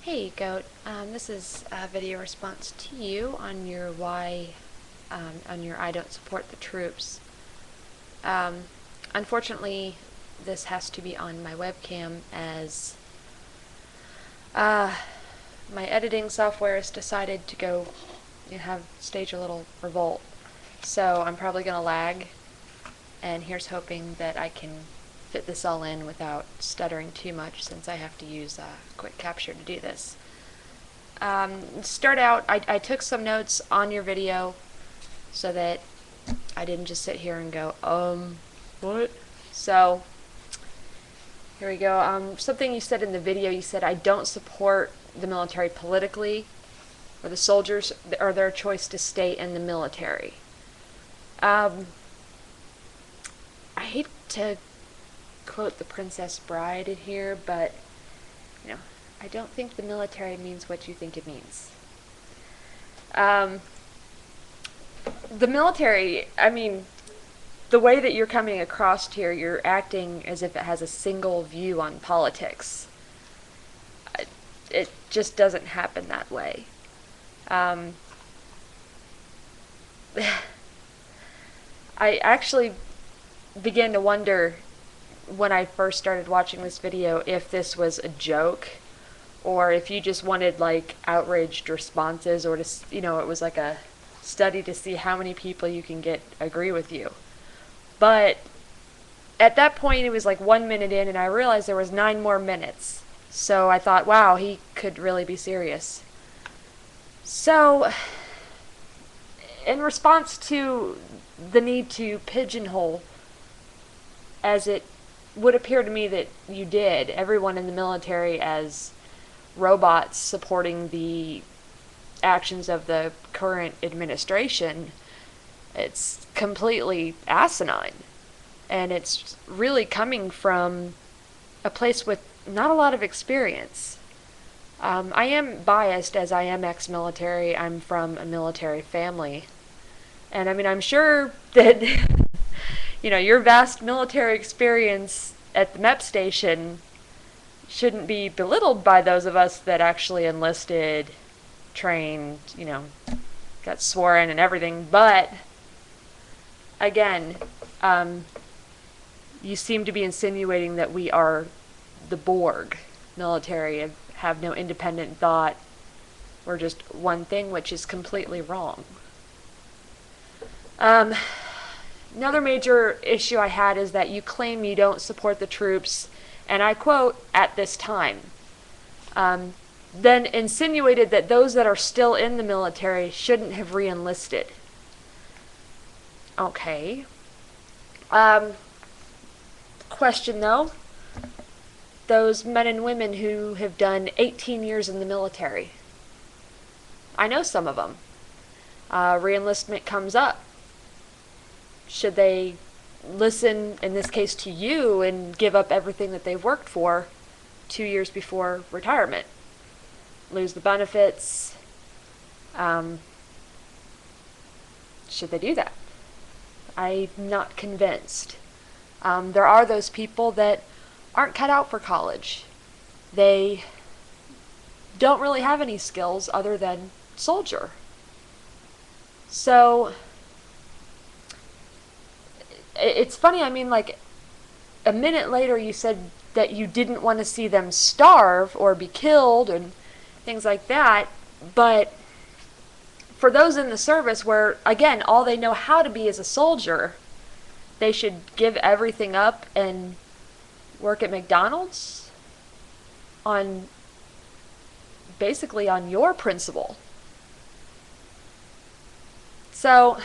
Hey Goat, this is a video response to you on your on your I don't support the troops. Um, Unfortunately, this has to be on my webcam as uh, my editing software has decided to go stage a little revolt. So I'm probably gonna lag, and here's hoping that I can fit this all in without stuttering too much since I have to use quick capture to do this. Start out, I took some notes on your video so that I didn't just sit here and go, what? So, here we go. Something you said in the video, you said, I don't support the military politically, or the soldiers, or their choice to stay in the military. I hate to quote the Princess Bride in here, but, you know, I don't think the military means what you think it means. The military, I mean, the way that you're coming across here, you're acting as if it has a single view on politics. It just doesn't happen that way. I actually began to wonder when I first started watching this video if this was a joke or if you just wanted like outraged responses, or to, it was like a study to see how many people you can get agree with you. But at that point it was like 1 minute in and I realized there was 9 more minutes. So I thought, wow, he could really be serious. So in response to the need to pigeonhole, as it would appear to me that you did, everyone in the military as robots supporting the actions of the current administration, it's completely asinine. And it's really coming from a place with not a lot of experience. I am biased as I am ex-military. I'm from a military family. And I mean, I'm sure that, your vast military experience at the MEP station shouldn't be belittled by those of us that actually enlisted, trained, got sworn and everything. But again, you seem to be insinuating that we are the Borg military and have no independent thought. We're just one thing, which is completely wrong. Another major issue I had is that you claim you don't support the troops, and I quote, at this time. Then insinuated that those that are still in the military shouldn't have re-enlisted. Okay. Question though, those men and women who have done 18 years in the military, I know some of them. Re-enlistment comes up. Should they listen, in this case to you, and give up everything that they've worked for 2 years before retirement? Lose the benefits? Should they do that? I'm not convinced. There are those people that aren't cut out for college. They don't really have any skills other than soldier. So it's funny, I mean, like, a minute later you said that you didn't want to see them starve or be killed and things like that, but for those in the service where, again, all they know how to be is a soldier, they should give everything up and work at McDonald's basically on your principle. So,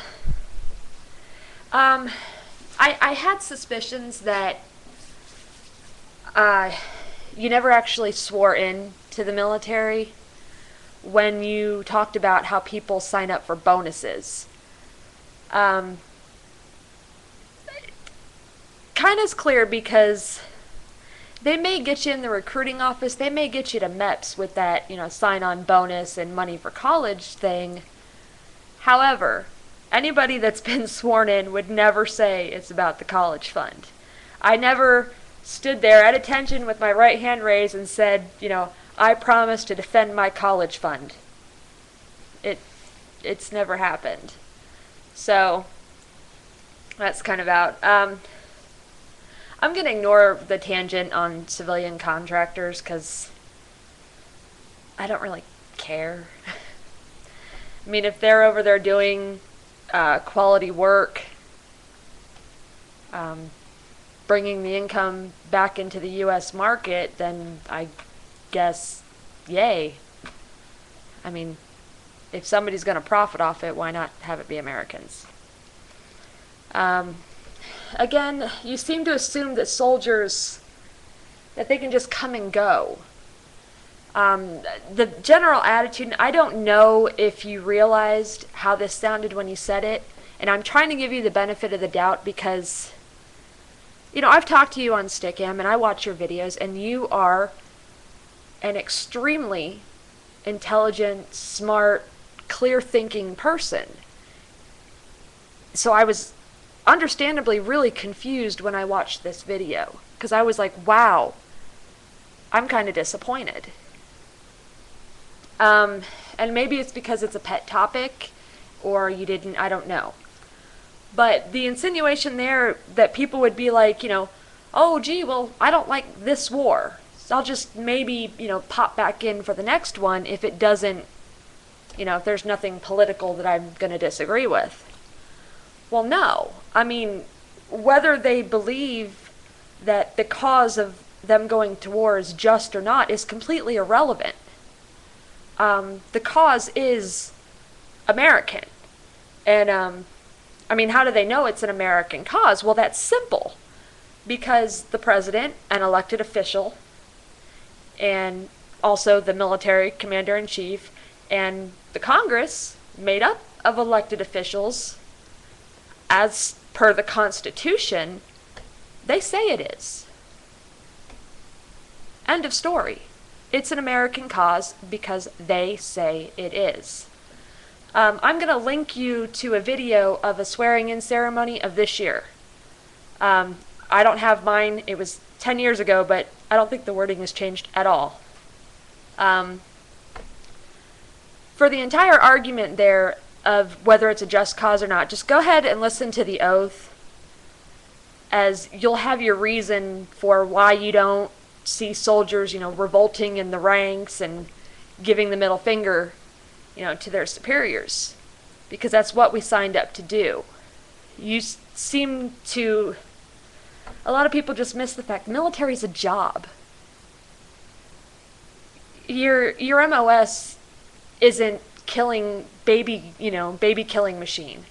I had suspicions that you never actually swore in to the military when you talked about how people sign up for bonuses. Kind of is clear because they may get you in the recruiting office, they may get you to MEPS with that, sign-on bonus and money for college thing. However, anybody that's been sworn in would never say it's about the college fund. I never stood there at attention with my right hand raised and said, I promise to defend my college fund. It it's never happened. So that's kind of out. I'm going to ignore the tangent on civilian contractors because I don't really care. I mean, if they're over there doing quality work, bringing the income back into the U.S. market, then I guess, yay. I mean, if somebody's going to profit off it, why not have it be Americans? Again, you seem to assume that soldiers, that they can just come and go. The general attitude, I don't know if you realized how this sounded when you said it, and I'm trying to give you the benefit of the doubt because, I've talked to you on Stickam and I watch your videos, and you are an extremely intelligent, smart, clear-thinking person. So I was understandably really confused when I watched this video because I was like, wow, I'm kind of disappointed. And maybe it's because it's a pet topic or you didn't, I don't know. But the insinuation there that people would be like, oh, gee, well, I don't like this war. So I'll just maybe, pop back in for the next one if it doesn't, if there's nothing political that I'm going to disagree with. Well, no. I mean, whether they believe that the cause of them going to war is just or not is completely irrelevant. The cause is American. And, how do they know it's an American cause? Well, that's simple. Because the president, an elected official, and also the military commander-in-chief, and the Congress, made up of elected officials, as per the Constitution, they say it is. End of story. It's an American cause because they say it is. I'm going to link you to a video of a swearing-in ceremony of this year. I don't have mine. It was 10 years ago, but I don't think the wording has changed at all. For the entire argument there of whether it's a just cause or not, just go ahead and listen to the oath, as you'll have your reason for why you don't see soldiers, revolting in the ranks and giving the middle finger, to their superiors, because that's what we signed up to do. You seem to, a lot of people just miss the fact military is a job. Your MOS isn't killing baby killing machine.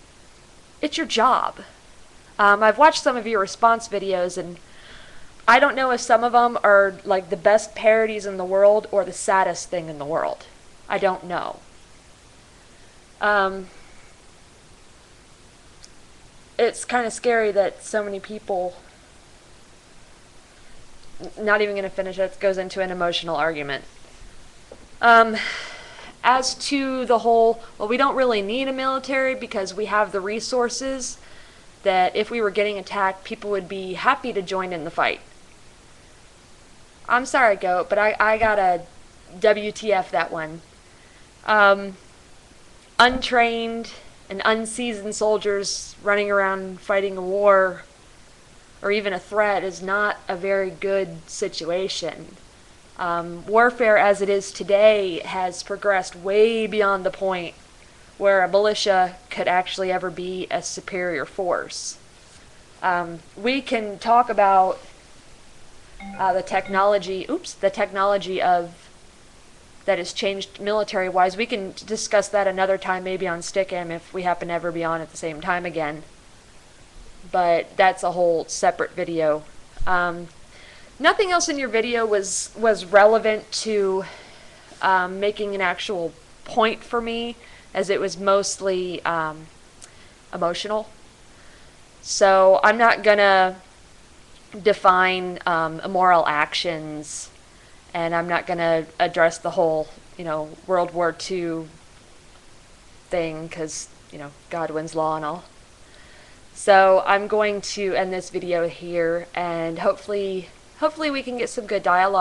It's your job. I've watched some of your response videos, and I don't know if some of them are like the best parodies in the world or the saddest thing in the world. I don't know. It's kind of scary that so many people, not even going to finish it, goes into an emotional argument. As to the whole, well, we don't really need a military because we have the resources that if we were getting attacked, people would be happy to join in the fight. I'm sorry, Goat, but I got a WTF that one. Untrained and unseasoned soldiers running around fighting a war or even a threat is not a very good situation. Warfare as it is today has progressed way beyond the point where a militia could actually ever be a superior force. We can talk about the technology of that has changed military-wise. We can discuss that another time, maybe on Stickam if we happen to ever be on at the same time again. But that's a whole separate video. Nothing else in your video was relevant to making an actual point for me, as it was mostly emotional. So I'm not gonna define immoral actions, and I'm not gonna address the whole, World War II thing, because, Godwin's law and all. So I'm going to end this video here, and hopefully we can get some good dialogue